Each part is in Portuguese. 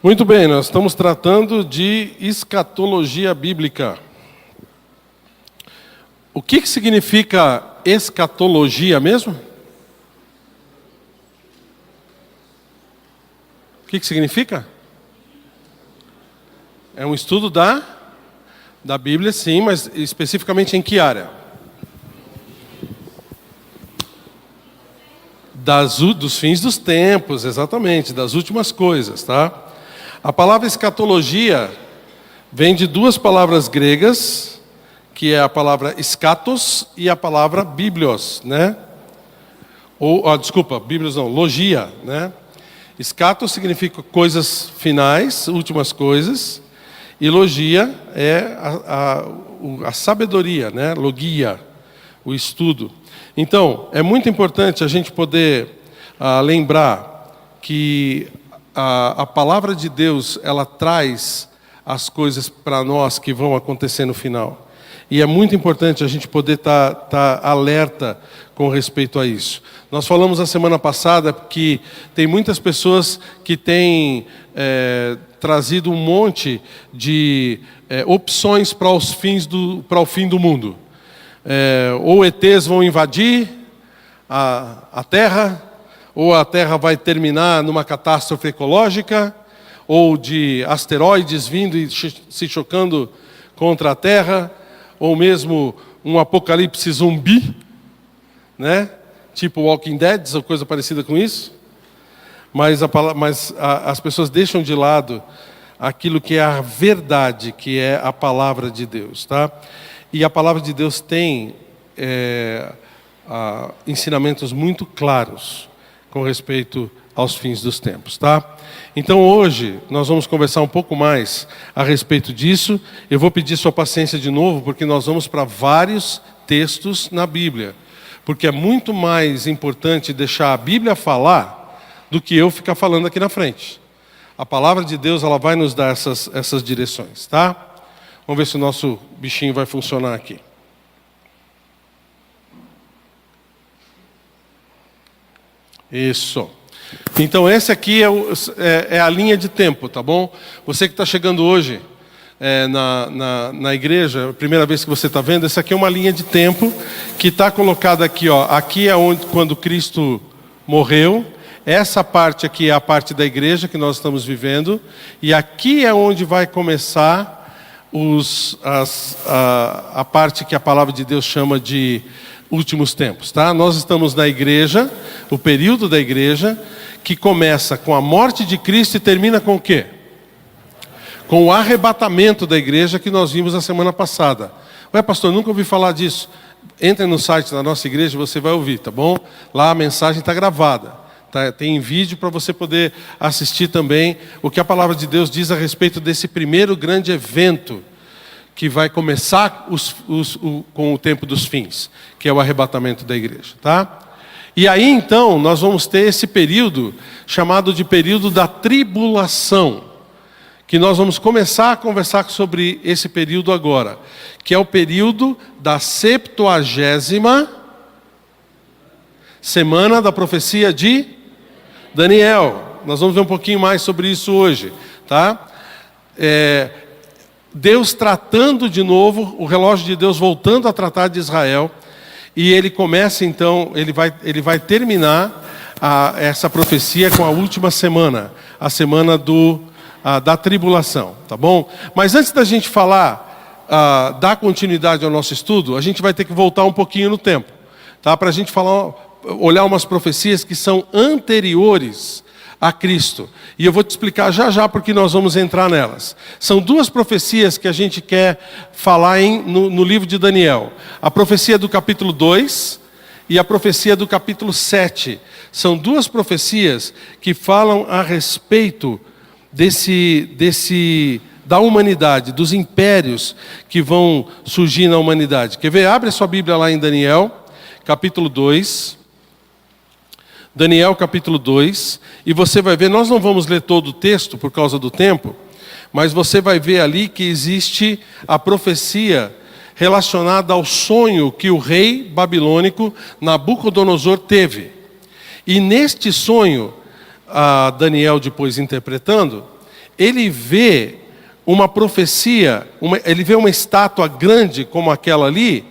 Muito bem, nós estamos tratando de escatologia bíblica. O que significa escatologia mesmo? O que significa? É um estudo da Bíblia, sim, mas especificamente em que área? Dos fins dos tempos, exatamente, das últimas coisas, tá? A palavra escatologia vem de duas palavras gregas, que é a palavra eschatos e a palavra biblios, né? Biblios não, logia, né? Eschatos significa coisas finais, últimas coisas, e logia é a sabedoria, né? Logia, o estudo. Então, é muito importante a gente poder lembrar que a palavra de Deus, ela traz as coisas para nós que vão acontecer no final. E é muito importante a gente poder tá alerta com respeito a isso. Nós falamos a semana passada que tem muitas pessoas que têm trazido um monte de opções para o fim do mundo. Ou ETs vão invadir a Terra, ou a Terra vai terminar numa catástrofe ecológica, ou de asteroides vindo e se chocando contra a Terra, ou mesmo um apocalipse zumbi, né? Tipo Walking Dead, ou coisa parecida com isso. Mas as pessoas deixam de lado aquilo que é a verdade, que é a palavra de Deus, tá? E a palavra de Deus tem ensinamentos muito claros com respeito aos fins dos tempos, tá? Então hoje nós vamos conversar um pouco mais a respeito disso. Eu vou pedir sua paciência de novo, porque nós vamos para vários textos na Bíblia. Porque é muito mais importante deixar a Bíblia falar do que eu ficar falando aqui na frente. A palavra de Deus, ela vai nos dar essas direções, tá? Vamos ver se o nosso bichinho vai funcionar aqui. Isso. Então esse aqui é a linha de tempo, tá bom? Você que está chegando hoje na igreja, a primeira vez que você está vendo, essa aqui é uma linha de tempo que está colocada aqui, ó. Aqui é quando Cristo morreu. Essa parte aqui é a parte da igreja que nós estamos vivendo. E aqui é onde vai começar a parte que a palavra de Deus chama de últimos tempos, tá? Nós estamos na igreja, o período da igreja, que começa com a morte de Cristo e termina com o quê? Com o arrebatamento da igreja que nós vimos na semana passada. Ué, pastor, nunca ouvi falar disso. Entre no site da nossa igreja e você vai ouvir, tá bom? Lá a mensagem está gravada. Tá? Tem vídeo para você poder assistir também o que a palavra de Deus diz a respeito desse primeiro grande evento que vai começar com o tempo dos fins, que é o arrebatamento da igreja, tá? E aí então nós vamos ter esse período chamado de período da tribulação, que nós vamos começar a conversar sobre esse período agora, que é o período da 70ª semana da profecia de Daniel. Nós vamos ver um pouquinho mais sobre isso hoje, tá? Deus tratando de novo, o relógio de Deus voltando a tratar de Israel, e ele começa então, ele vai terminar essa profecia com a última semana, a semana da tribulação, tá bom? Mas antes da gente falar, dar continuidade ao nosso estudo, a gente vai ter que voltar um pouquinho no tempo, tá? Para a gente olhar umas profecias que são anteriores a Cristo. E eu vou te explicar já porque nós vamos entrar nelas. São duas profecias que a gente quer falar no livro de Daniel. A profecia do capítulo 2 e a profecia do capítulo 7. São duas profecias que falam a respeito da humanidade, dos impérios que vão surgir na humanidade. Quer ver? Abre a sua Bíblia lá em Daniel, capítulo 2. Daniel capítulo 2, e você vai ver, nós não vamos ler todo o texto por causa do tempo, mas você vai ver ali que existe a profecia relacionada ao sonho que o rei babilônico Nabucodonosor teve. E neste sonho, Daniel depois interpretando, ele vê uma profecia, ele vê uma estátua grande como aquela ali,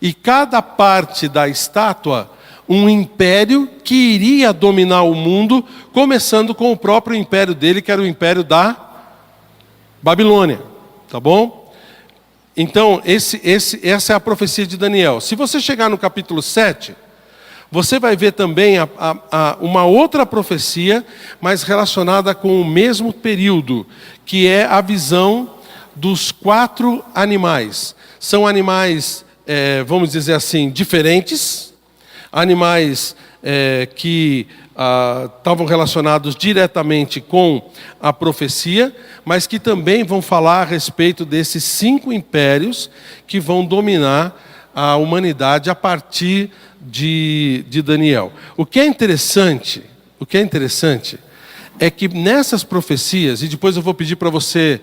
e cada parte da estátua, um império que iria dominar o mundo, começando com o próprio império dele, que era o império da Babilônia. Tá bom? Então, essa é a profecia de Daniel. Se você chegar no capítulo 7, você vai ver também uma outra profecia, mas relacionada com o mesmo período, que é a visão dos 4 animais. São animais, vamos dizer assim, diferentes, animais que estavam relacionados diretamente com a profecia, mas que também vão falar a respeito desses 5 impérios que vão dominar a humanidade a partir de Daniel. O que é interessante é que nessas profecias, e depois eu vou pedir para você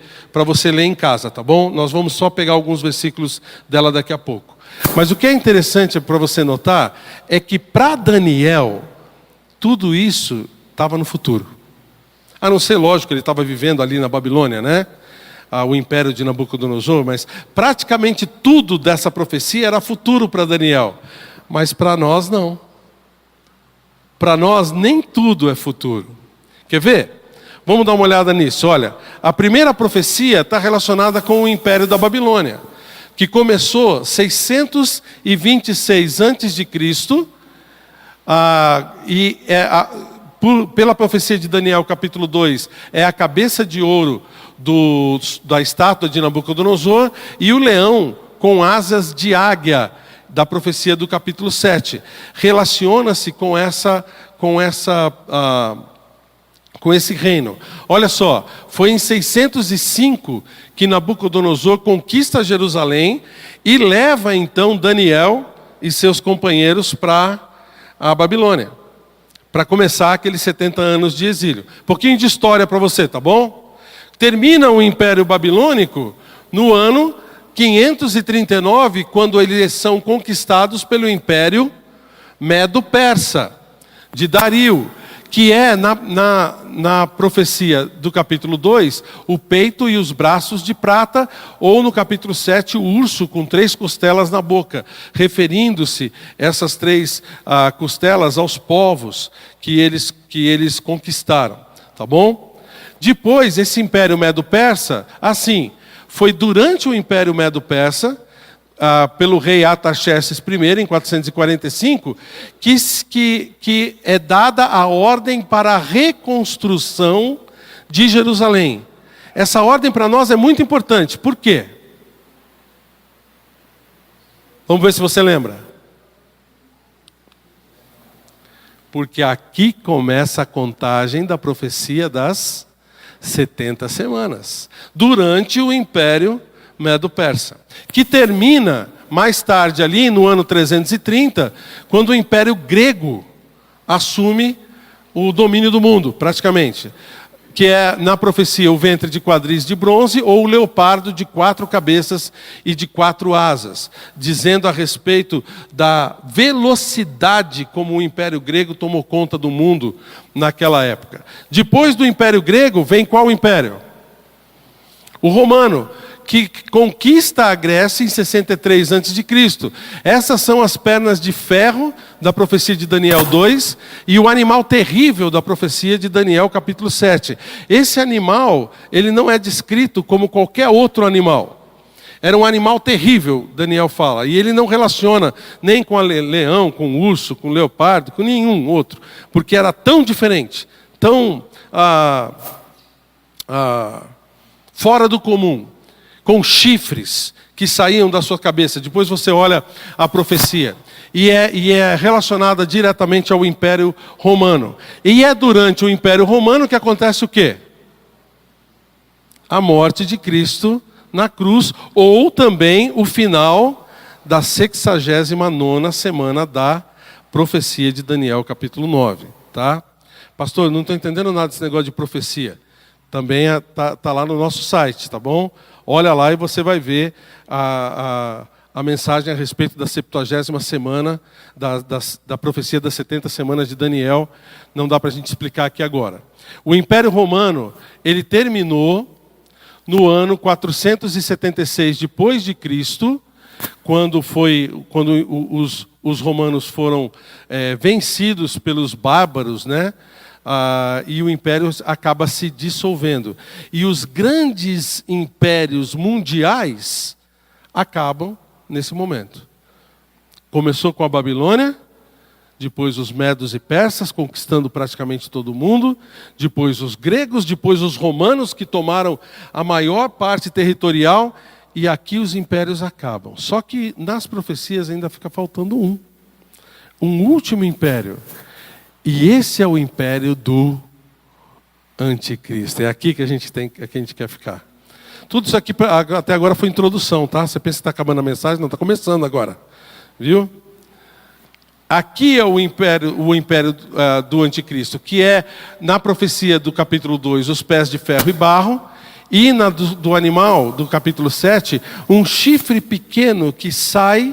ler em casa, tá bom? Nós vamos só pegar alguns versículos dela daqui a pouco. Mas o que é interessante para você notar é que para Daniel, tudo isso estava no futuro. A não ser, lógico, ele estava vivendo ali na Babilônia, né? O império de Nabucodonosor, mas praticamente tudo dessa profecia era futuro para Daniel. Mas para nós não. Para nós nem tudo é futuro. Quer ver? Vamos dar uma olhada nisso. Olha, a primeira profecia está relacionada com o império da Babilônia, que começou 626 a.C., pela profecia de Daniel, capítulo 2, é a cabeça de ouro da estátua de Nabucodonosor, e o leão com asas de águia, da profecia do capítulo 7. Relaciona-se com esse reino. Olha só, foi em 605 que Nabucodonosor conquista Jerusalém e leva então Daniel e seus companheiros para a Babilônia, para começar aqueles 70 anos de exílio. Um pouquinho de história para você, tá bom? Termina o Império Babilônico no ano 539, quando eles são conquistados pelo Império Medo-Persa, de Dario, que é, na profecia do capítulo 2, o peito e os braços de prata, ou no capítulo 7, o urso com 3 costelas na boca, referindo-se essas 3 costelas aos povos que eles conquistaram. Tá bom? Depois, esse Império Medo-Persa, assim, foi durante o Império Medo-Persa, pelo rei Artaxerxes I, em 445, que é dada a ordem para a reconstrução de Jerusalém. Essa ordem para nós é muito importante. Por quê? Vamos ver se você lembra. Porque aqui começa a contagem da profecia das 70 semanas, durante o Império Medo-Persa, que termina mais tarde ali no ano 330, quando o Império Grego assume o domínio do mundo, praticamente, que é na profecia o ventre de quadris de bronze ou o leopardo de 4 cabeças e de 4 asas, dizendo a respeito da velocidade como o Império Grego tomou conta do mundo naquela época. Depois do Império Grego vem qual império? O romano, que conquista a Grécia em 63 a.C. Essas são as pernas de ferro da profecia de Daniel 2 e o animal terrível da profecia de Daniel capítulo 7. Esse animal, ele não é descrito como qualquer outro animal. Era um animal terrível, Daniel fala, e ele não relaciona nem com leão, com urso, com leopardo, com nenhum outro, porque era tão diferente, tão fora do comum, com chifres que saíam da sua cabeça. Depois você olha a profecia. E é relacionada diretamente ao Império Romano. E é durante o Império Romano que acontece o quê? A morte de Cristo na cruz, ou também o final da 69ª semana da profecia de Daniel, capítulo 9. Tá? Pastor, não estou entendendo nada desse negócio de profecia. Também está lá no nosso site, tá bom? Olha lá e você vai ver a a mensagem a respeito da 70ª semana, da profecia das 70 semanas de Daniel. Não dá para a gente explicar aqui agora. O Império Romano, ele terminou no ano 476 depois de Cristo, quando os romanos foram vencidos pelos bárbaros, né? E o império acaba se dissolvendo. E os grandes impérios mundiais acabam nesse momento. Começou com a Babilônia, depois os medos e persas, conquistando praticamente todo mundo, depois os gregos, depois os romanos, que tomaram a maior parte territorial, e aqui os impérios acabam. Só que nas profecias ainda fica faltando um último império. E esse é o império do anticristo. É aqui que a gente quer ficar. Tudo isso aqui até agora foi introdução, tá? Você pensa que está acabando a mensagem? Não, está começando agora. Viu? Aqui é o império do anticristo, que é, na profecia do capítulo 2, os pés de ferro e barro, e na do animal, do capítulo 7, um chifre pequeno que sai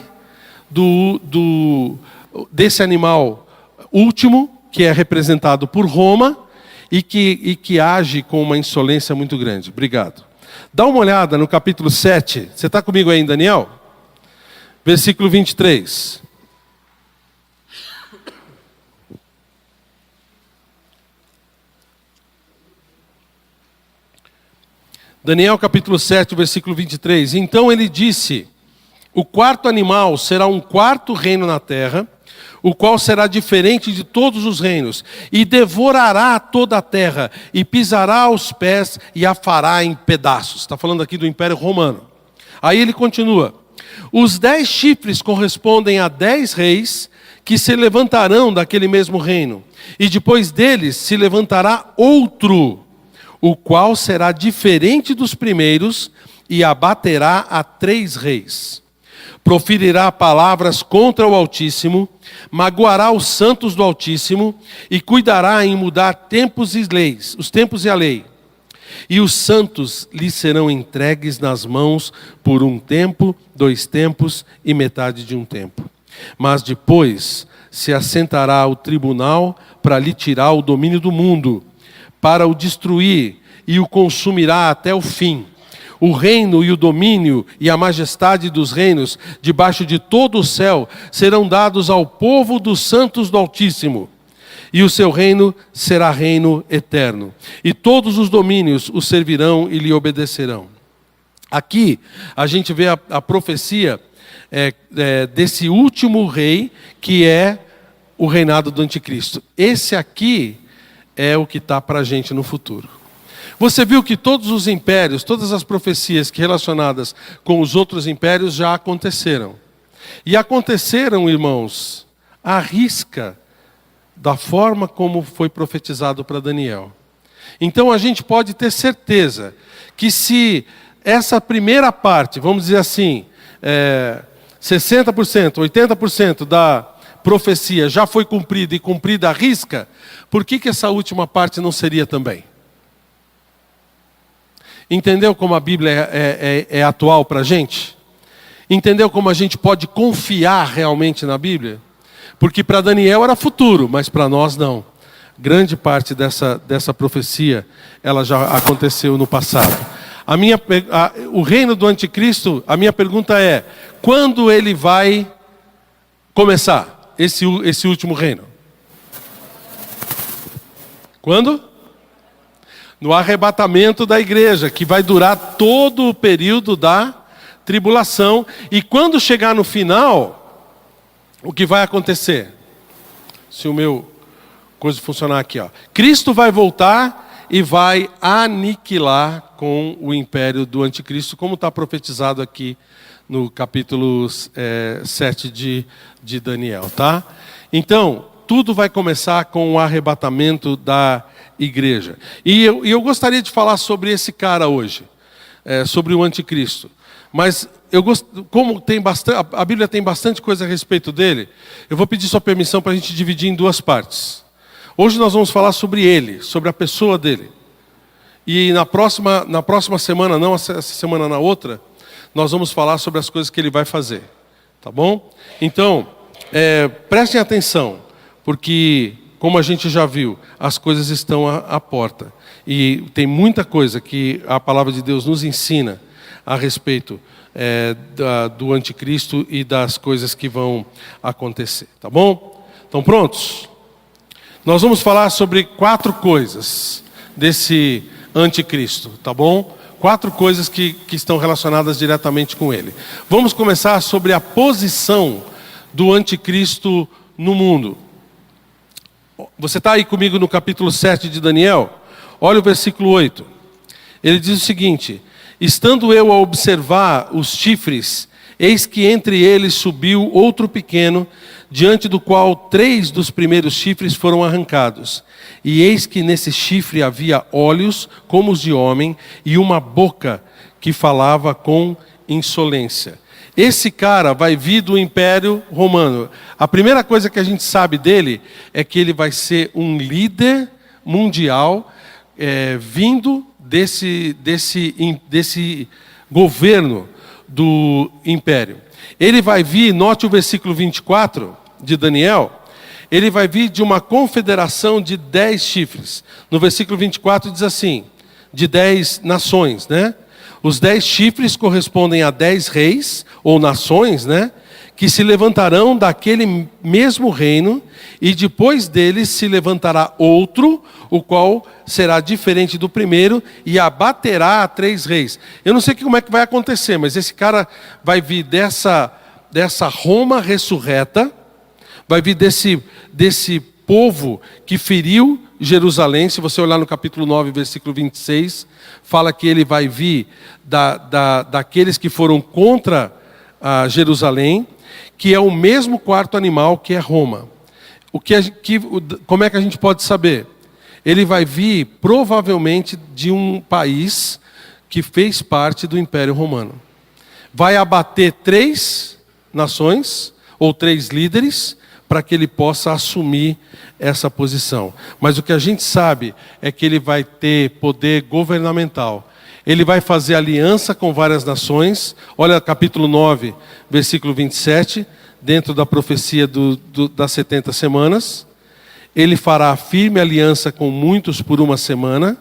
desse animal último, que é representado por Roma, e que age com uma insolência muito grande. Obrigado. Dá uma olhada no capítulo 7. Você está comigo aí, Daniel? Versículo 23. Daniel capítulo 7, versículo 23. Então ele disse: o quarto animal será um quarto reino na terra, o qual será diferente de todos os reinos, e devorará toda a terra, e pisará aos pés, e a fará em pedaços. Está falando aqui do Império Romano. Aí ele continua: os 10 chifres correspondem a 10 reis, que se levantarão daquele mesmo reino, e depois deles se levantará outro, o qual será diferente dos primeiros, e abaterá a 3 reis. Proferirá palavras contra o Altíssimo, magoará os santos do Altíssimo, e cuidará em mudar tempos e leis, os tempos e a lei. E os santos lhe serão entregues nas mãos por 1 tempo, 2 tempos e metade de 1 tempo. Mas depois se assentará ao tribunal para lhe tirar o domínio do mundo, para o destruir, e o consumirá até o fim. O reino e o domínio e a majestade dos reinos debaixo de todo o céu serão dados ao povo dos santos do Altíssimo. E o seu reino será reino eterno. E todos os domínios o servirão e lhe obedecerão. Aqui a gente vê a profecia desse último rei, que é o reinado do anticristo. Esse aqui é o que está para a gente no futuro. Você viu que todos os impérios, todas as profecias relacionadas com os outros impérios já aconteceram. E aconteceram, irmãos, à risca da forma como foi profetizado para Daniel. Então a gente pode ter certeza que se essa primeira parte, vamos dizer assim, 60%, 80% da profecia já foi cumprida e cumprida à risca, por que essa última parte não seria também? Entendeu como a Bíblia é atual para a gente? Entendeu como a gente pode confiar realmente na Bíblia? Porque para Daniel era futuro, mas para nós não. Grande parte dessa profecia, ela já aconteceu no passado. O reino do anticristo, a minha pergunta é: quando ele vai começar esse último reino? Quando? No arrebatamento da igreja, que vai durar todo o período da tribulação. E quando chegar no final, o que vai acontecer? Se o meu coisa funcionar aqui, ó. Cristo vai voltar e vai aniquilar com o império do anticristo, como está profetizado aqui no capítulo 7 de Daniel, tá? Então, tudo vai começar com o arrebatamento da igreja. E eu gostaria de falar sobre esse cara hoje, sobre o anticristo. Mas como a Bíblia tem bastante coisa a respeito dele, eu vou pedir sua permissão para a gente dividir em 2 partes. Hoje nós vamos falar sobre ele, sobre a pessoa dele. E na próxima semana, não essa semana, na outra, nós vamos falar sobre as coisas que ele vai fazer. Tá bom? Então, prestem atenção, porque, como a gente já viu, as coisas estão à porta. E tem muita coisa que a palavra de Deus nos ensina a respeito do anticristo e das coisas que vão acontecer. Tá bom? Estão prontos? Nós vamos falar sobre 4 coisas desse anticristo, tá bom? 4 coisas que estão relacionadas diretamente com ele. Vamos começar sobre a posição do anticristo no mundo. Você está aí comigo no capítulo 7 de Daniel? Olha o versículo 8. Ele diz o seguinte: estando eu a observar os chifres, eis que entre eles subiu outro pequeno, diante do qual 3 dos primeiros chifres foram arrancados. E eis que nesse chifre havia olhos como os de homem, e uma boca que falava com insolência. Esse cara vai vir do Império Romano. A primeira coisa que a gente sabe dele é que ele vai ser um líder mundial, vindo desse governo do Império. Ele vai vir, note o versículo 24 de Daniel, ele vai vir de uma confederação de 10 chifres. No versículo 24 diz assim, de 10 nações, né? Os 10 chifres correspondem a 10 reis, ou nações, né? Que se levantarão daquele mesmo reino, e depois deles se levantará outro, o qual será diferente do primeiro, e abaterá a 3 reis. Eu não sei como é que vai acontecer, mas esse cara vai vir dessa Roma ressurreta, vai vir desse povo que feriu Jerusalém. Se você olhar no capítulo 9, versículo 26, fala que ele vai vir daqueles que foram contra Jerusalém, que é o mesmo quarto animal que é Roma. Como é que a gente pode saber? Ele vai vir provavelmente de um país que fez parte do Império Romano. Vai abater 3 nações, ou 3 líderes, para que ele possa assumir essa posição. Mas o que a gente sabe é que ele vai ter poder governamental. Ele vai fazer aliança com várias nações. Olha capítulo 9, versículo 27, dentro da profecia das 70 semanas. Ele fará firme aliança com muitos por 1 semana,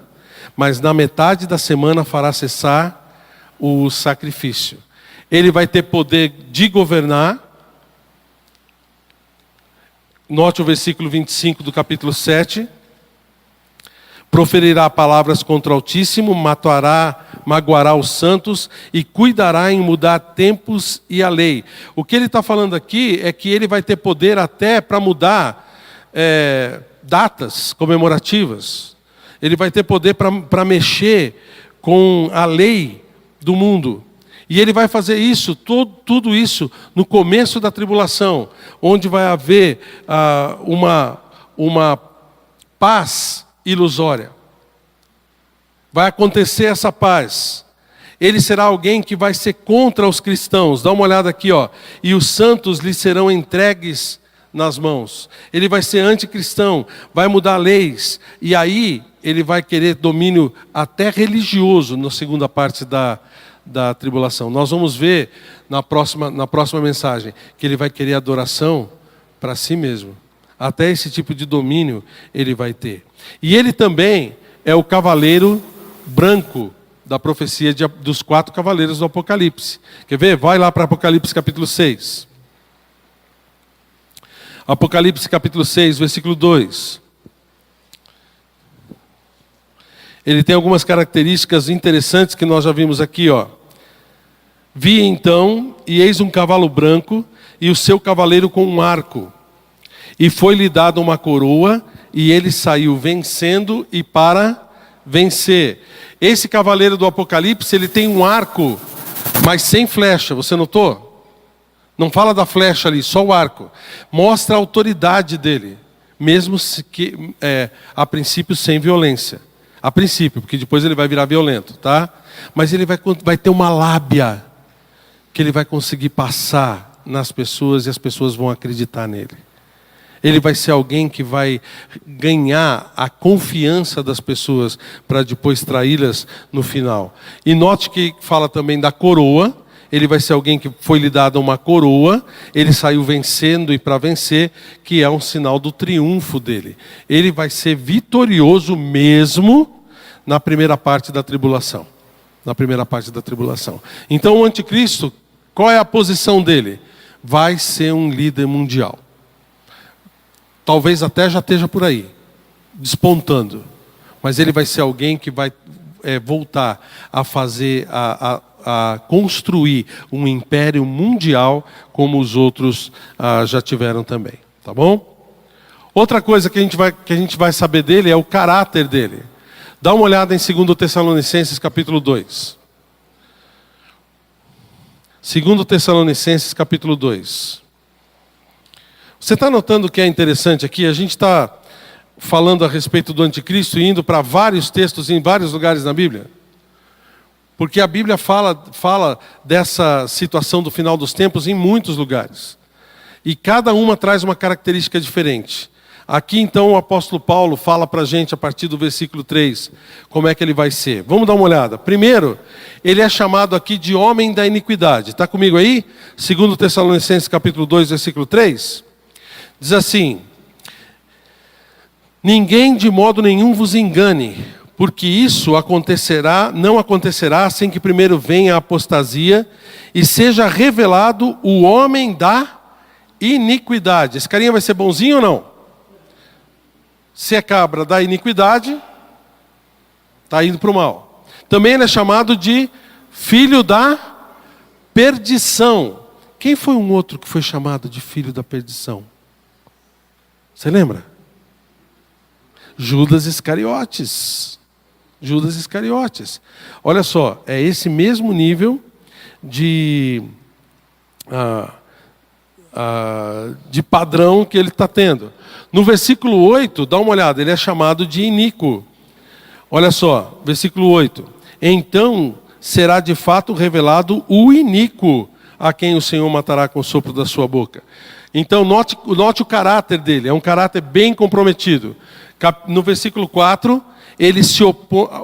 mas na metade da semana fará cessar o sacrifício. Ele vai ter poder de governar. Note o versículo 25 do capítulo 7. Proferirá palavras contra o Altíssimo, magoará os santos e cuidará em mudar tempos e a lei. O que ele está falando aqui é que ele vai ter poder até para mudar datas comemorativas. Ele vai ter poder para mexer com a lei do mundo. E ele vai fazer isso, tudo isso, no começo da tribulação, onde vai haver uma paz ilusória. Vai acontecer essa paz. Ele será alguém que vai ser contra os cristãos. Dá uma olhada aqui, ó. E os santos lhe serão entregues nas mãos. Ele vai ser anticristão, vai mudar leis. E aí ele vai querer domínio até religioso na segunda parte da tribulação. Nós vamos ver na próxima mensagem que ele vai querer adoração para si mesmo. Até esse tipo de domínio ele vai ter. E ele também é o cavaleiro branco da profecia dos 4 cavaleiros do Apocalipse. Quer ver? Vai lá para Apocalipse capítulo 6. Apocalipse capítulo 6, versículo 2. Ele tem algumas características interessantes que nós já vimos aqui, ó. Vi então, e eis um cavalo branco, e o seu cavaleiro com um arco. E foi-lhe dada uma coroa, e ele saiu vencendo e para vencer. Esse cavaleiro do Apocalipse, ele tem um arco, mas sem flecha, você notou? Não fala da flecha ali, só o arco. Mostra a autoridade dele, mesmo que a princípio sem violência. A princípio, porque depois ele vai virar violento, tá? Mas ele vai ter uma lábia que ele vai conseguir passar nas pessoas e as pessoas vão acreditar nele. Ele vai ser alguém que vai ganhar a confiança das pessoas para depois traí-las no final. E note que fala também da coroa. ele vai ser alguém que foi lhe dada uma coroa, ele saiu vencendo e para vencer, que é um sinal do triunfo dele. Ele vai ser vitorioso mesmo na primeira parte da tribulação. Na primeira parte da tribulação. Então o anticristo, qual é a posição dele? Vai ser um líder mundial. Talvez até já esteja por aí, despontando. Mas ele vai ser alguém que vai voltar a fazer, a construir um império mundial como os outros já tiveram também. Tá bom? Outra coisa que a gente vai saber dele é o caráter dele. Dá uma olhada em 2 Tessalonicenses capítulo 2. 2 Tessalonicenses capítulo 2. Você está notando o que é interessante aqui? A gente está falando a respeito do anticristo e indo para vários textos em vários lugares na Bíblia. Porque a Bíblia fala dessa situação do final dos tempos em muitos lugares. E cada uma traz uma característica diferente. Aqui então o apóstolo Paulo fala para a gente a partir do versículo 3, como é que ele vai ser. Vamos dar uma olhada. Primeiro, ele é chamado aqui de homem da iniquidade. Está comigo aí? 2 Tessalonicenses capítulo 2, versículo 3. Diz assim: ninguém de modo nenhum vos engane, porque isso não acontecerá sem que primeiro venha a apostasia e seja revelado o homem da iniquidade. Esse carinha vai ser bonzinho ou não? Se é cabra da iniquidade, está indo para o mal. Também ele é chamado de filho da perdição. Quem foi um outro que foi chamado de filho da perdição? Você lembra? Judas Iscariotes. Judas Iscariotes. Olha só, é esse mesmo nível de padrão que ele está tendo. No versículo 8, dá uma olhada, ele é chamado de iníquo. Olha só, versículo 8. Então será de fato revelado o iníquo, a quem o Senhor matará com o sopro da sua boca. Então note o caráter dele, é um caráter bem comprometido. No versículo 4,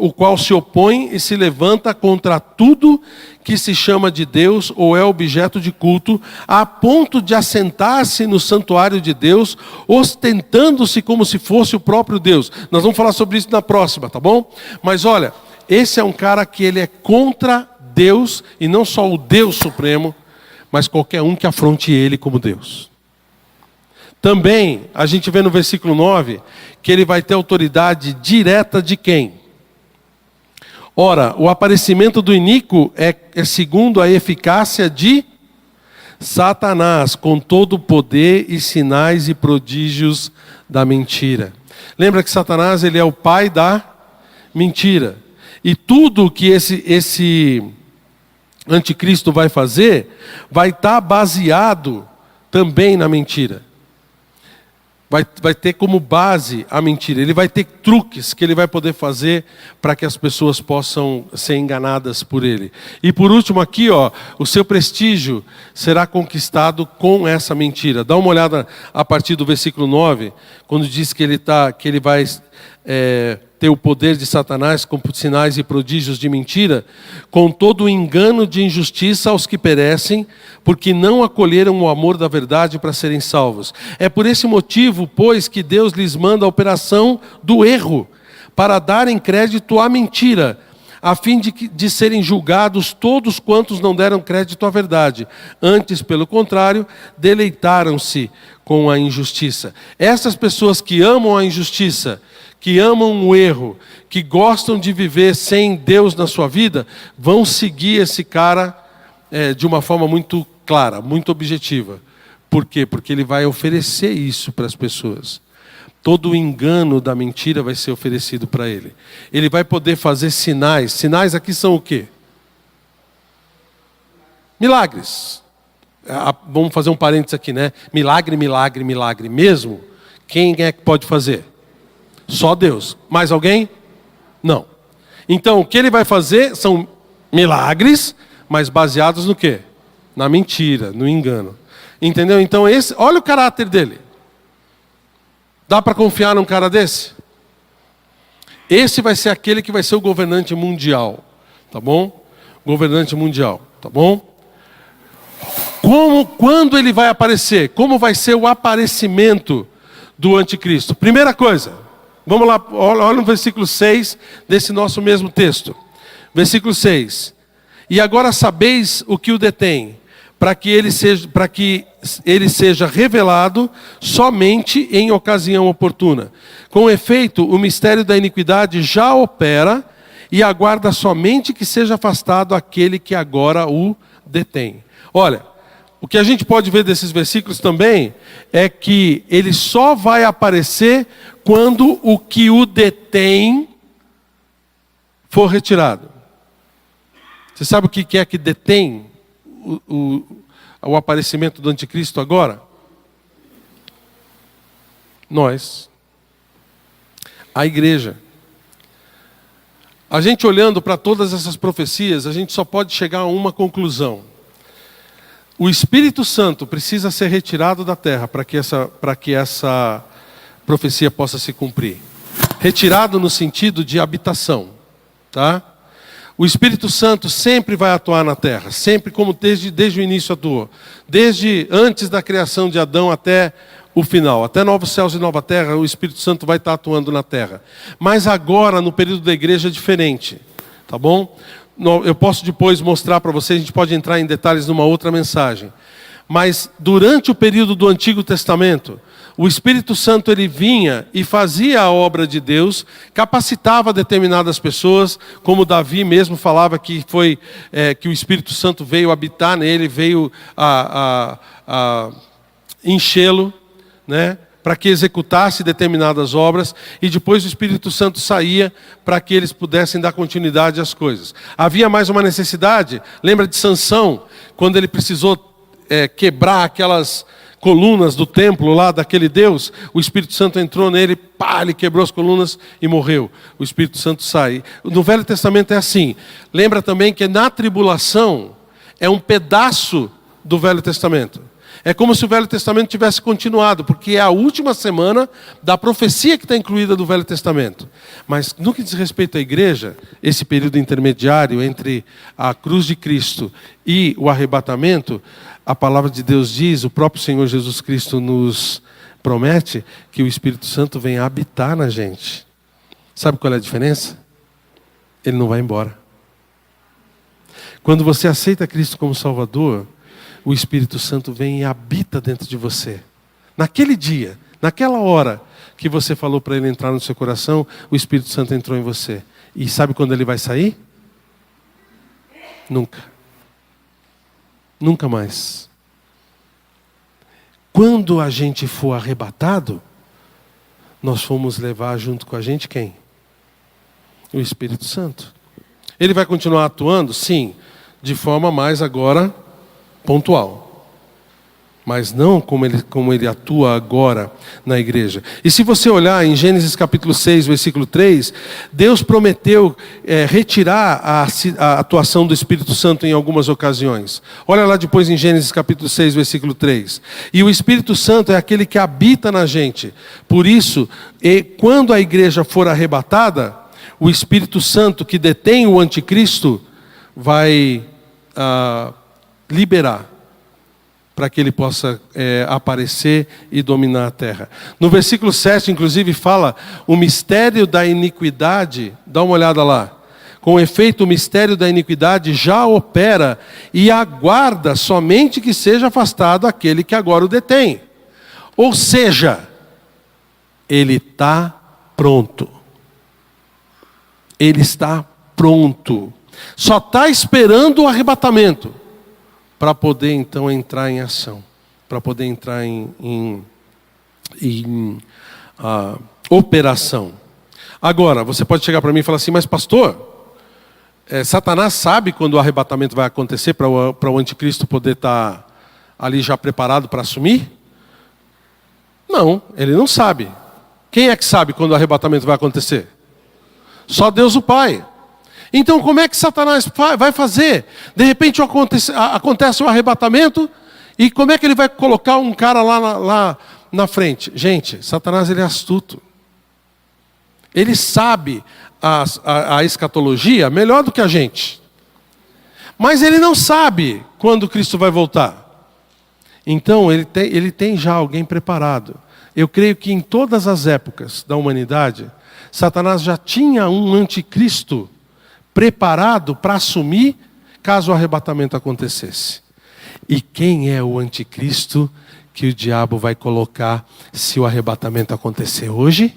o qual se opõe e se levanta contra tudo que se chama de Deus ou é objeto de culto, a ponto de assentar-se no santuário de Deus, ostentando-se como se fosse o próprio Deus. Nós vamos falar sobre isso na próxima, tá bom? Mas olha, esse é um cara que ele é contra Deus, e não só o Deus Supremo, mas qualquer um que afronte ele como Deus. Também, a gente vê no versículo 9, que ele vai ter autoridade direta de quem? Ora, o aparecimento do iníquo é segundo a eficácia de Satanás, com todo o poder e sinais e prodígios da mentira. Lembra que Satanás, ele é o pai da mentira. E tudo que esse anticristo vai fazer, vai estar baseado também na mentira. Vai ter como base a mentira. Ele vai ter truques que ele vai poder fazer para que as pessoas possam ser enganadas por ele. E por último aqui, o seu prestígio será conquistado com essa mentira. Dá uma olhada a partir do versículo 9, quando diz que ele vai ter o poder de Satanás com sinais e prodígios de mentira, com todo o engano de injustiça aos que perecem, porque não acolheram o amor da verdade para serem salvos. É por esse motivo, pois, que Deus lhes manda a operação do erro, para darem crédito à mentira, a fim de serem julgados todos quantos não deram crédito à verdade. Antes, pelo contrário, deleitaram-se com a injustiça. Essas pessoas que amam a injustiça, que amam o erro, que gostam de viver sem Deus na sua vida, vão seguir esse cara de uma forma muito clara, muito objetiva. Por quê? Porque ele vai oferecer isso para as pessoas. Todo o engano da mentira vai ser oferecido para ele. Ele vai poder fazer sinais. Sinais aqui são o quê? Milagres. Vamos fazer um parênteses aqui, né? Milagre, milagre, milagre mesmo. Quem é que pode fazer? Só Deus. Mais alguém? Não. Então, o que ele vai fazer são milagres, mas baseados no quê? Na mentira, no engano. Entendeu? Então, olha o caráter dele. Dá para confiar num cara desse? Esse vai ser aquele que vai ser o governante mundial. Tá bom? Governante mundial. Tá bom? Quando ele vai aparecer? Como vai ser o aparecimento do anticristo? Primeira coisa, vamos lá, olha no versículo 6 desse nosso mesmo texto. Versículo 6. E agora sabeis o que o detém, para que ele seja revelado somente em ocasião oportuna. Com efeito, o mistério da iniquidade já opera e aguarda somente que seja afastado aquele que agora o detém. Olha, o que a gente pode ver desses versículos também é que ele só vai aparecer quando o que o detém for retirado. Você sabe o que é que detém o aparecimento do anticristo agora? Nós. A igreja. A gente olhando para todas essas profecias, a gente só pode chegar a uma conclusão. O Espírito Santo precisa ser retirado da terra para que essa profecia possa se cumprir. Retirado no sentido de habitação, tá? O Espírito Santo sempre vai atuar na terra, sempre como desde o início atuou. Desde antes da criação de Adão até o final, até novos céus e nova terra, o Espírito Santo vai estar atuando na terra. Mas agora, no período da igreja, é diferente, tá bom? Eu posso depois mostrar para vocês, a gente pode entrar em detalhes numa outra mensagem. Mas durante o período do Antigo Testamento, o Espírito Santo ele vinha e fazia a obra de Deus, capacitava determinadas pessoas, como Davi mesmo falava que que o Espírito Santo veio habitar nele, veio a enchê-lo, né, para que executasse determinadas obras, e depois o Espírito Santo saía para que eles pudessem dar continuidade às coisas. Havia mais uma necessidade, lembra de Sansão, quando ele precisou quebrar aquelas colunas do templo lá daquele Deus, o Espírito Santo entrou nele, ele quebrou as colunas e morreu. O Espírito Santo sai. No Velho Testamento é assim. Lembra também que na tribulação é um pedaço do Velho Testamento. É como se o Velho Testamento tivesse continuado, porque é a última semana da profecia que está incluída do Velho Testamento. Mas no que diz respeito à igreja, esse período intermediário entre a cruz de Cristo e o arrebatamento, a palavra de Deus diz, o próprio Senhor Jesus Cristo nos promete que o Espírito Santo vem habitar na gente. Sabe qual é a diferença? Ele não vai embora. Quando você aceita Cristo como Salvador, o Espírito Santo vem e habita dentro de você. Naquele dia, naquela hora que você falou para ele entrar no seu coração, o Espírito Santo entrou em você. E sabe quando ele vai sair? Nunca. Nunca mais. Quando a gente for arrebatado, nós fomos levar junto com a gente quem? O Espírito Santo. Ele vai continuar atuando? Sim, de forma mais agora pontual. Mas não como ele atua agora na igreja. E se você olhar em Gênesis capítulo 6, versículo 3, Deus prometeu retirar a atuação do Espírito Santo em algumas ocasiões. Olha lá depois em Gênesis capítulo 6, versículo 3. E o Espírito Santo é aquele que habita na gente. Por isso, quando a igreja for arrebatada, o Espírito Santo que detém o anticristo vai liberar para que ele possa aparecer e dominar a terra. No versículo 7, inclusive, fala o mistério da iniquidade. Dá uma olhada lá. Com efeito, o mistério da iniquidade já opera e aguarda somente que seja afastado aquele que agora o detém. Ou seja, ele está pronto. Ele está pronto. Só está esperando o arrebatamento para poder então entrar em ação, para poder entrar em operação. Agora, você pode chegar para mim e falar assim, mas pastor, Satanás sabe quando o arrebatamento vai acontecer para o anticristo poder estar ali já preparado para assumir? Não, ele não sabe. Quem é que sabe quando o arrebatamento vai acontecer? Só Deus o Pai. Então como é que Satanás vai fazer? De repente acontece o arrebatamento, e como é que ele vai colocar um cara lá na frente? Gente, Satanás ele é astuto. Ele sabe a escatologia melhor do que a gente. Mas ele não sabe quando Cristo vai voltar. Então, ele tem já alguém preparado. Eu creio que em todas as épocas da humanidade, Satanás já tinha um anticristo preparado para assumir caso o arrebatamento acontecesse. E quem é o anticristo que o diabo vai colocar se o arrebatamento acontecer hoje?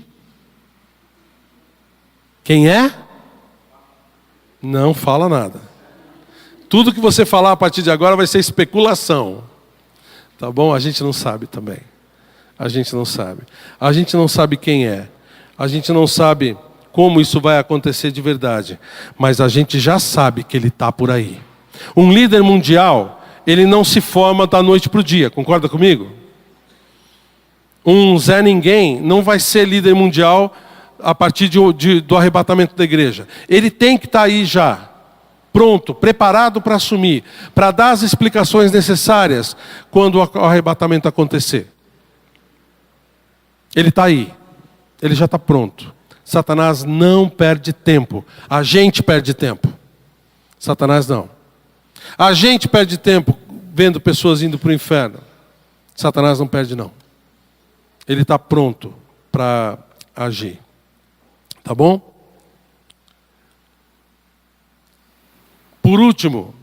Quem é? Não fala nada. Tudo que você falar a partir de agora vai ser especulação. Tá bom? A gente não sabe também. A gente não sabe. A gente não sabe quem é. A gente não sabe como isso vai acontecer de verdade. Mas a gente já sabe que ele está por aí. Um líder mundial, ele não se forma da noite para o dia. Concorda comigo? Um Zé Ninguém não vai ser líder mundial a partir do arrebatamento da igreja. Ele tem que estar aí já, pronto, preparado para assumir, para dar as explicações necessárias quando o arrebatamento acontecer. Ele está aí, ele já está pronto. Satanás não perde tempo, a gente perde tempo. Satanás não. A gente perde tempo vendo pessoas indo para o inferno. Satanás não perde não. Ele está pronto para agir. Tá bom? Por último,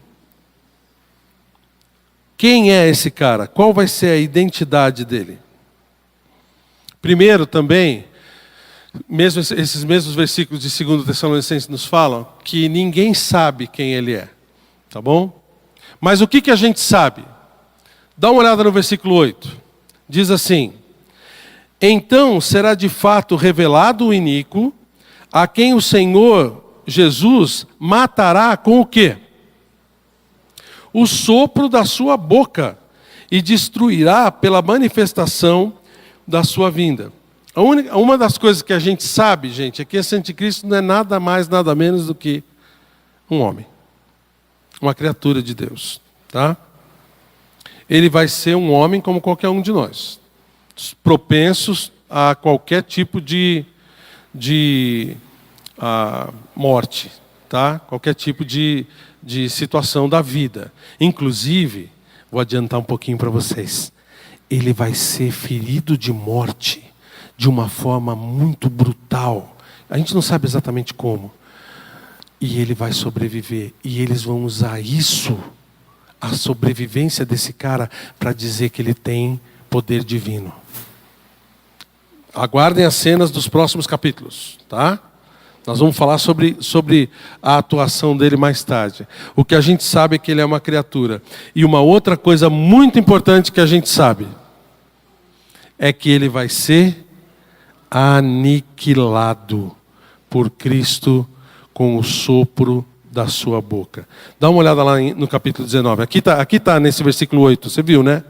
quem é esse cara? Qual vai ser a identidade dele? Primeiro também, mesmo esses mesmos versículos de 2 Tessalonicenses nos falam que ninguém sabe quem ele é. Tá bom? Mas o que a gente sabe? Dá uma olhada no versículo 8. Diz assim: então será de fato revelado o iníquo, a quem o Senhor Jesus matará com o quê? O sopro da sua boca, e destruirá pela manifestação da sua vinda. Uma das coisas que a gente sabe, gente, é que esse anticristo não é nada mais, nada menos do que um homem. Uma criatura de Deus. Tá? Ele vai ser um homem como qualquer um de nós. Propensos a qualquer tipo de morte, tá? Qualquer tipo de situação da vida. Inclusive, vou adiantar um pouquinho para vocês, ele vai ser ferido de morte de uma forma muito brutal. A gente não sabe exatamente como. E ele vai sobreviver. E eles vão usar isso, a sobrevivência desse cara, para dizer que ele tem poder divino. Aguardem as cenas dos próximos capítulos, tá? Nós vamos falar sobre a atuação dele mais tarde. O que a gente sabe é que ele é uma criatura. E uma outra coisa muito importante que a gente sabe é que ele vai ser aniquilado por Cristo com o sopro da sua boca. Dá uma olhada lá no capítulo 19. Aqui tá nesse versículo 8, você viu, né?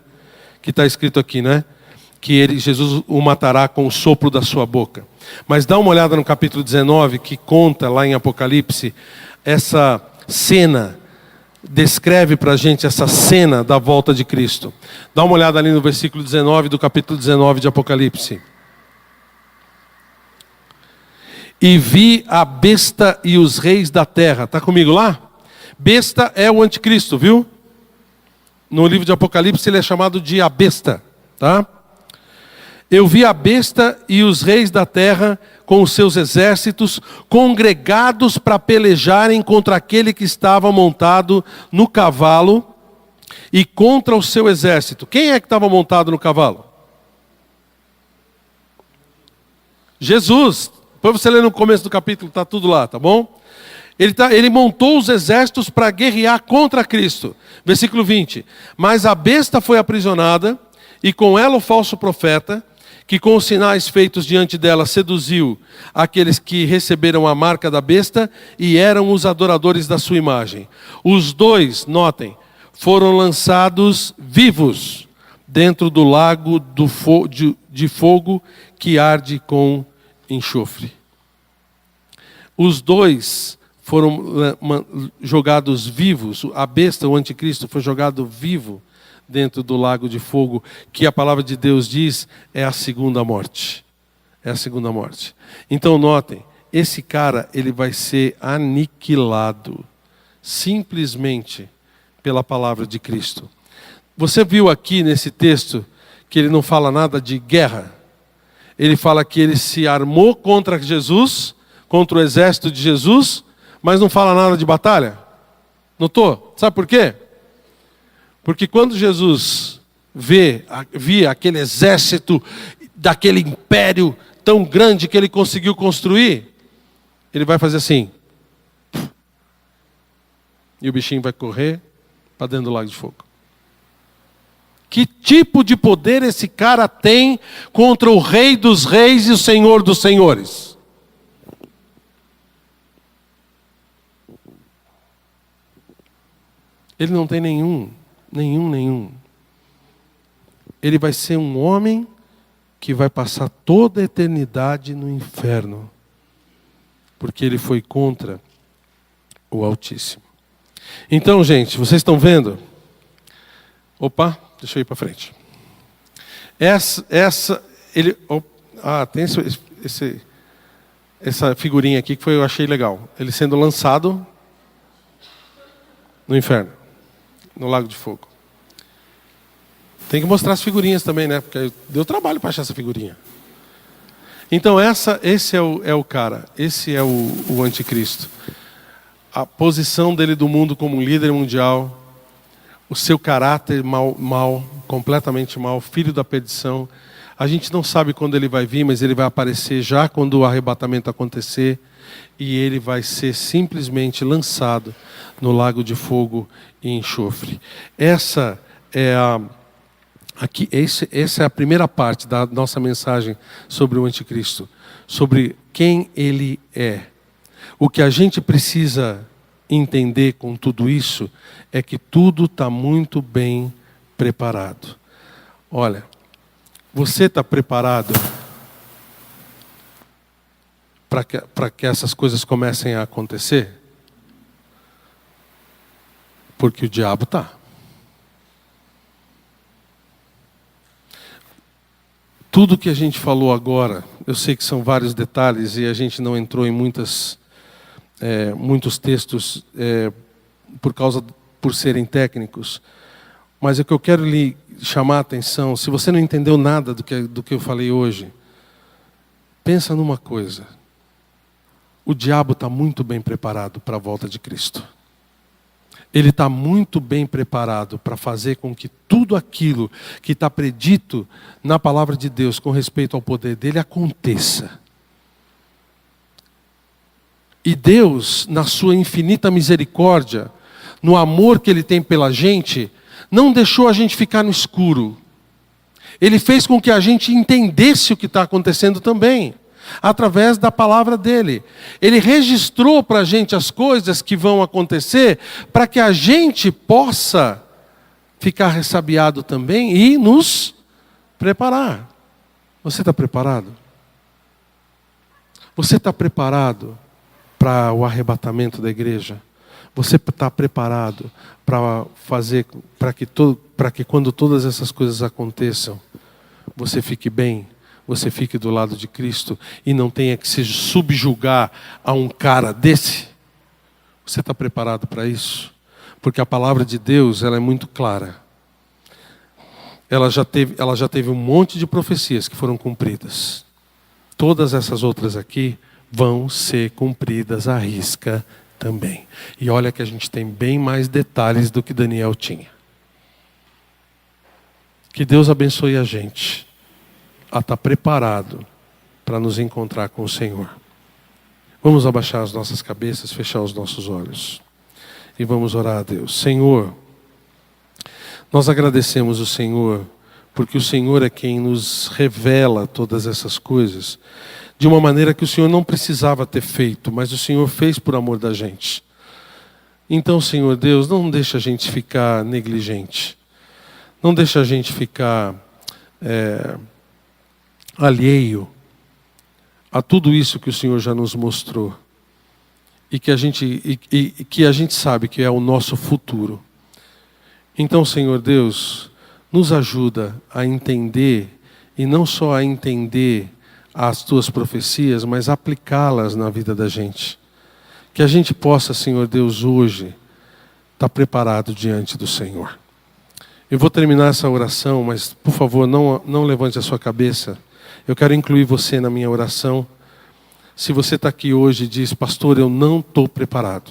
Que está escrito aqui, né? Que Jesus o matará com o sopro da sua boca. Mas dá uma olhada no capítulo 19, que conta lá em Apocalipse, essa cena, descreve para a gente essa cena da volta de Cristo. Dá uma olhada ali no versículo 19 do capítulo 19 de Apocalipse. E vi a besta e os reis da terra. Está comigo lá? Besta é o anticristo, viu? No livro de Apocalipse ele é chamado de a besta, tá? Eu vi a besta e os reis da terra com os seus exércitos congregados para pelejarem contra aquele que estava montado no cavalo e contra o seu exército. Quem é que estava montado no cavalo? Jesus. Depois você lê no começo do capítulo, está tudo lá, tá bom? Ele montou os exércitos para guerrear contra Cristo. Versículo 20. Mas a besta foi aprisionada, e com ela o falso profeta, que com os sinais feitos diante dela seduziu aqueles que receberam a marca da besta e eram os adoradores da sua imagem. Os dois, notem, foram lançados vivos dentro do lago de fogo que arde com enxofre. Os dois foram jogados vivos. A besta, o anticristo, foi jogado vivo dentro do lago de fogo, que a palavra de Deus diz é a segunda morte. É a segunda morte. Então notem, esse cara ele vai ser aniquilado simplesmente pela palavra de Cristo. Você viu aqui nesse texto que ele não fala nada de guerra. Ele fala que ele se armou contra Jesus, contra o exército de Jesus, mas não fala nada de batalha. Notou? Sabe por quê? Porque quando Jesus via aquele exército daquele império tão grande que ele conseguiu construir, ele vai fazer assim. E o bichinho vai correr para dentro do lago de fogo. Que tipo de poder esse cara tem contra o Rei dos Reis e o Senhor dos Senhores? Ele não tem nenhum. Ele vai ser um homem que vai passar toda a eternidade no inferno, porque ele foi contra o Altíssimo. Então, gente, vocês estão vendo? Opa, deixa eu ir para frente. Tem essa figurinha aqui que eu achei legal. Ele sendo lançado no inferno, no lago de fogo. Tem que mostrar as figurinhas também, né? Porque deu trabalho para achar essa figurinha. Então esse é o cara, esse é o anticristo. A posição dele do mundo como um líder mundial, o seu caráter mal, completamente mal, filho da perdição. A gente não sabe quando ele vai vir, mas ele vai aparecer já quando o arrebatamento acontecer, e ele vai ser simplesmente lançado no lago de fogo e enxofre. Essa é a primeira parte da nossa mensagem sobre o anticristo, sobre quem ele é. O que a gente precisa entender com tudo isso é que tudo está muito bem preparado. Olha, você está preparado para que essas coisas comecem a acontecer? Porque o diabo está. Tudo que a gente falou agora, eu sei que são vários detalhes e a gente não entrou em muitos textos por serem técnicos, mas o que eu quero lhe chamar a atenção, se você não entendeu nada do que eu falei hoje, pensa numa coisa: o diabo está muito bem preparado para a volta de Cristo. Ele está muito bem preparado para fazer com que tudo aquilo que está predito na palavra de Deus com respeito ao poder dele aconteça. E Deus, na sua infinita misericórdia, no amor que ele tem pela gente, não deixou a gente ficar no escuro. Ele fez com que a gente entendesse o que está acontecendo também, através da palavra dele. Ele registrou para a gente as coisas que vão acontecer, para que a gente possa ficar ressabiado também e nos preparar. Você está preparado? Você está preparado para o arrebatamento da igreja? Você está preparado para que quando todas essas coisas aconteçam, você fique bem, você fique do lado de Cristo e não tenha que se subjugar a um cara desse? Você está preparado para isso? Porque a palavra de Deus, ela é muito clara. Ela já teve um monte de profecias que foram cumpridas. Todas essas outras aqui vão ser cumpridas à risca também. E olha que a gente tem bem mais detalhes do que Daniel tinha. Que Deus abençoe a gente a estar preparado para nos encontrar com o Senhor. Vamos abaixar as nossas cabeças, fechar os nossos olhos e vamos orar a Deus. Senhor, nós agradecemos o Senhor, porque o Senhor é quem nos revela todas essas coisas de uma maneira que o Senhor não precisava ter feito, mas o Senhor fez por amor da gente. Então, Senhor Deus, não deixa a gente ficar negligente. Não deixa a gente ficar alheio a tudo isso que o Senhor já nos mostrou. E que a gente sabe que é o nosso futuro. Então, Senhor Deus, nos ajuda a entender, e não só a entender as tuas profecias, mas aplicá-las na vida da gente. Que a gente possa, Senhor Deus, hoje estar preparado diante do Senhor. Eu vou terminar essa oração, mas, por favor, não levante a sua cabeça. Eu quero incluir você na minha oração. Se você está aqui hoje e diz, pastor, eu não estou preparado.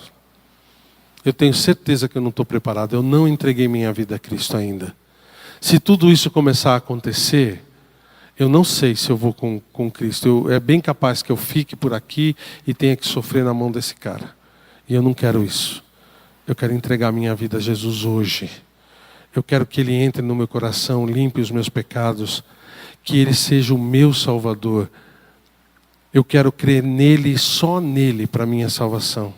Eu tenho certeza que eu não estou preparado. Eu não entreguei minha vida a Cristo ainda. Se tudo isso começar a acontecer, eu não sei se eu vou com Cristo. É bem capaz que eu fique por aqui e tenha que sofrer na mão desse cara. E eu não quero isso. Eu quero entregar minha vida a Jesus hoje. Eu quero que Ele entre no meu coração, limpe os meus pecados, que Ele seja o meu Salvador. Eu quero crer nele e só nele para a minha salvação.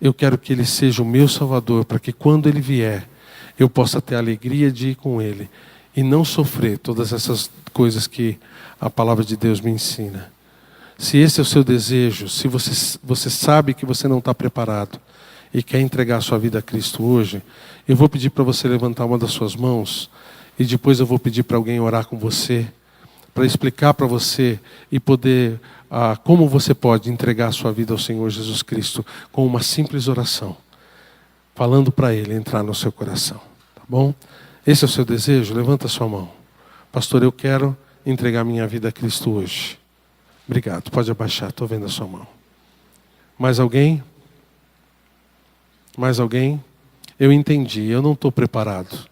Eu quero que Ele seja o meu Salvador, para que quando Ele vier, eu possa ter a alegria de ir com Ele e não sofrer todas essas coisas que a palavra de Deus me ensina. Se esse é o seu desejo, se você sabe que você não está preparado e quer entregar a sua vida a Cristo hoje, eu vou pedir para você levantar uma das suas mãos e depois eu vou pedir para alguém orar com você, para explicar para você e poder, como você pode entregar a sua vida ao Senhor Jesus Cristo com uma simples oração, falando para Ele entrar no seu coração, tá bom? Esse é o seu desejo? Levanta a sua mão. Pastor, eu quero entregar minha vida a Cristo hoje. Obrigado, pode abaixar, estou vendo a sua mão. Mais alguém? Mais alguém? Eu entendi, eu não estou preparado.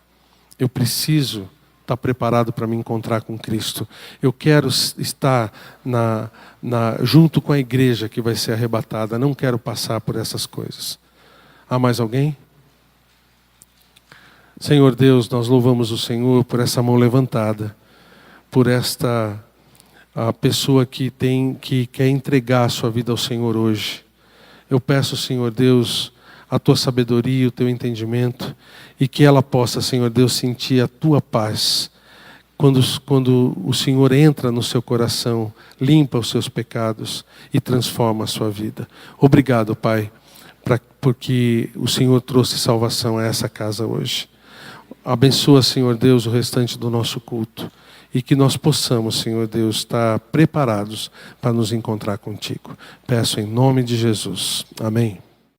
Eu preciso estar preparado para me encontrar com Cristo. Eu quero estar junto com a igreja que vai ser arrebatada. Não quero passar por essas coisas. Há mais alguém? Senhor Deus, nós louvamos o Senhor por essa mão levantada, por esta pessoa que quer entregar a sua vida ao Senhor hoje. Eu peço, Senhor Deus, a tua sabedoria, o teu entendimento, e que ela possa, Senhor Deus, sentir a tua paz. Quando o Senhor entra no seu coração, limpa os seus pecados e transforma a sua vida. Obrigado, Pai, porque o Senhor trouxe salvação a essa casa hoje. Abençoa, Senhor Deus, o restante do nosso culto. E que nós possamos, Senhor Deus, estar preparados para nos encontrar contigo. Peço em nome de Jesus. Amém.